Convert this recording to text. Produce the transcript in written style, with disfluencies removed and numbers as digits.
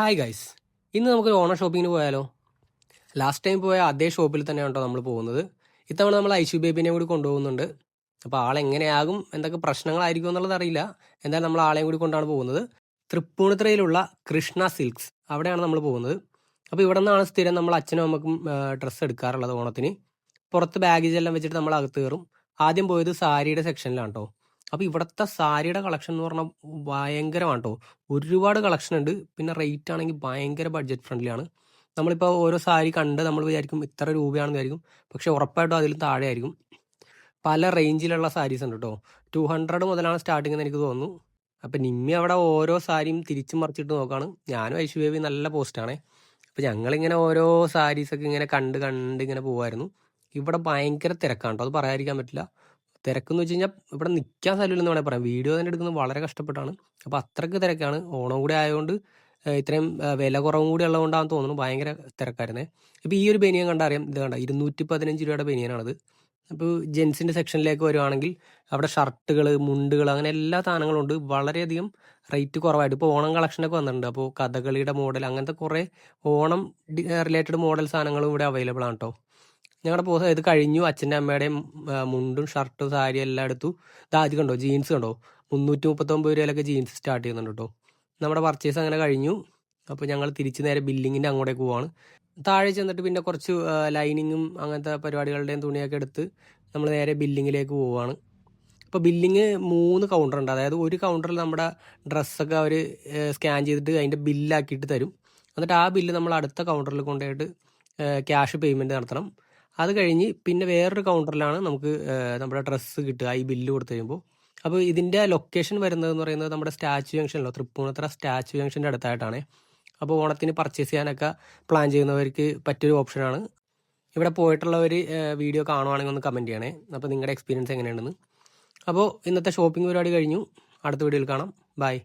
Hi guys, ഇന്ന് നമുക്കൊരു ഓണം ഷോപ്പിങ്ങിന് പോയാലോ? ലാസ്റ്റ് ടൈം പോയ അതേ ഷോപ്പിൽ തന്നെയാണ് കേട്ടോ നമ്മൾ പോകുന്നത്. ഇത്തവണ നമ്മൾ ഐഷു ബേബിനെ കൂടി കൊണ്ടുപോകുന്നുണ്ട്. അപ്പോൾ ആളെങ്ങനെയാകും, എന്തൊക്കെ പ്രശ്നങ്ങളായിരിക്കും എന്നുള്ളത് അറിയില്ല. എന്തായാലും നമ്മൾ ആളെയും കൂടി കൊണ്ടാണ് പോകുന്നത്. തൃപ്പൂണിത്തുറയിലുള്ള കൃഷ്ണ സിൽക്സ്, അവിടെയാണ് നമ്മൾ പോകുന്നത്. അപ്പോൾ ഇവിടെ നിന്നാണ് സ്ഥിരം നമ്മൾ അച്ഛനും അമ്മക്കും ഡ്രസ്സ് എടുക്കാറുള്ളത് ഓണത്തിന്. പുറത്ത് ബാഗേജ് എല്ലാം വെച്ചിട്ട് നമ്മൾ അകത്ത് കയറും. ആദ്യം പോയത് സാരിയുടെ സെക്ഷനിലാണ് കേട്ടോ. അപ്പോൾ ഇവിടുത്തെ സാരിയുടെ കളക്ഷൻ എന്ന് പറഞ്ഞാൽ ഭയങ്കരമാണ് കേട്ടോ. ഒരുപാട് കളക്ഷൻ ഉണ്ട്. പിന്നെ റേറ്റ് ആണെങ്കിൽ ഭയങ്കര ബഡ്ജറ്റ് ഫ്രണ്ട്ലിയാണ്. നമ്മളിപ്പോൾ ഓരോ സാരി കണ്ട് നമ്മൾ വിചാരിക്കും ഇത്ര രൂപയാണെന്ന് വിചാരിക്കും. പക്ഷെ ഉറപ്പായിട്ടും അതിലും താഴെ ആയിരിക്കും. പല റേഞ്ചിലുള്ള സാരീസ് ഉണ്ട് കേട്ടോ. 200 മുതലാണ് സ്റ്റാർട്ടിംഗ് എന്ന് എനിക്ക് തോന്നുന്നു. അപ്പം നിമ്മി അവിടെ ഓരോ സാരിയും തിരിച്ചും മറിച്ചിട്ട് നോക്കുകയാണ്. ഞാനും ഐഷു ബേബി നല്ല പോസ്റ്റാണേ. അപ്പം ഞങ്ങളിങ്ങനെ ഓരോ സാരീസൊക്കെ ഇങ്ങനെ കണ്ട് കണ്ട് ഇങ്ങനെ പോകുമായിരുന്നു. ഇവിടെ ഭയങ്കര തിരക്കാണ് കേട്ടോ, അത് പറയാതിരിക്കാൻ പറ്റില്ല. തിരക്കെന്ന് വെച്ച് കഴിഞ്ഞാൽ ഇവിടെ നിൽക്കാൻ സ്ഥലമില്ലെന്ന് വേണമെങ്കിൽ പറയാം. വീഡിയോ തന്നെ എടുക്കുന്നത് വളരെ കഷ്ടപ്പെട്ടാണ്. അപ്പോൾ അത്രയ്ക്ക് തിരക്കാണ്. ഓണം കൂടി ആയതുകൊണ്ട് ഇത്രയും വില കുറവും കൂടി ഉള്ളതുകൊണ്ടാണെന്ന് തോന്നുന്നു ഭയങ്കര തിരക്കായിരുന്നേ. ഇപ്പോൾ ഈ ഒരു ബനിയൻ കണ്ടാൽ അറിയാം. ഇത് കണ്ട 215 രൂപയുടെ ബനിയനാണത്. അപ്പോൾ ജെൻസിൻ്റെ സെക്ഷനിലേക്ക് വരുവാണെങ്കിൽ അവിടെ ഷർട്ടുകൾ, മുണ്ടുകൾ, അങ്ങനെ എല്ലാ സാധനങ്ങളും ഉണ്ട്. വളരെയധികം റേറ്റ് കുറവായിട്ട് ഇപ്പോൾ ഓണം കളക്ഷനൊക്കെ വന്നിട്ടുണ്ട്. അപ്പോൾ കഥകളിയുടെ മോഡൽ, അങ്ങനത്തെ കുറേ ഓണം റിലേറ്റഡ് മോഡൽ സാധനങ്ങളും ഇവിടെ അവൈലബിൾ ആണ് കേട്ടോ. ഞങ്ങളുടെ ഇത് കഴിഞ്ഞു. അച്ഛൻ്റെ അമ്മയുടെയും മുണ്ടും ഷർട്ടും സാരി എല്ലാം എടുത്തു. ഇത് കണ്ടോ, ജീൻസ് കണ്ടോ, 339 രൂപയിലൊക്കെ ജീൻസ് സ്റ്റാർട്ട് ചെയ്യുന്നുണ്ട് കേട്ടോ. നമ്മുടെ പർച്ചേസ് അങ്ങനെ കഴിഞ്ഞു. അപ്പോൾ ഞങ്ങൾ തിരിച്ച് നേരെ ബില്ലിങ്ങിൻ്റെ അങ്ങോട്ടേക്ക് പോവാണ്. താഴെ ചെന്നിട്ട് പിന്നെ കുറച്ച് ലൈനിങ്ങും അങ്ങനത്തെ പരിപാടികളുടെയും തുണിയൊക്കെ എടുത്ത് നമ്മൾ നേരെ ബില്ലിങ്ങിലേക്ക് പോവുകയാണ്. ഇപ്പോൾ ബില്ലിങ് 3 കൗണ്ടറുണ്ട്. അതായത് ഒരു കൗണ്ടറിൽ നമ്മുടെ ഡ്രസ്സൊക്കെ അവർ സ്കാൻ ചെയ്തിട്ട് അതിൻ്റെ ബില്ലാക്കിയിട്ട് തരും. എന്നിട്ട് ആ ബില്ല് നമ്മൾ അടുത്ത കൗണ്ടറിൽ കൊണ്ടുപോയിട്ട് ക്യാഷ് പേയ്മെൻറ്റ് നടത്തണം. അത് കഴിഞ്ഞ് പിന്നെ വേറൊരു കൗണ്ടറിലാണ് നമുക്ക് നമ്മുടെ ഡ്രസ്സ് കിട്ടുക ഈ ബില്ല് കൊടുത്തു കഴിയുമ്പോൾ. അപ്പോൾ ഇതിൻ്റെ ലൊക്കേഷൻ വരുന്നതെന്ന് പറയുന്നത് നമ്മുടെ സ്റ്റാച്യു ജംഗ്ഷനിലോ, തൃപ്പൂണിത്തുറ സ്റ്റാച്യു ജംഗ്ഷൻ്റെ അടുത്തായിട്ടാണ്. അപ്പോൾ ഓണത്തിന് പർച്ചേസ് ചെയ്യാനൊക്കെ പ്ലാൻ ചെയ്യുന്നവർക്ക് പറ്റിയൊരു ഓപ്ഷനാണ്. ഇവിടെ പോയിട്ടുള്ളവർ വീഡിയോ കാണുവാണെങ്കിൽ ഒന്ന് കമൻറ്റ് ചെയ്യണേ. അപ്പോൾ നിങ്ങളുടെ എക്സ്പീരിയൻസ് എങ്ങനെയുണ്ടെന്ന്. അപ്പോൾ ഇന്നത്തെ ഷോപ്പിംഗ് പരിപാടി കഴിഞ്ഞു. അടുത്ത വീഡിയോയിൽ കാണാം. ബൈ.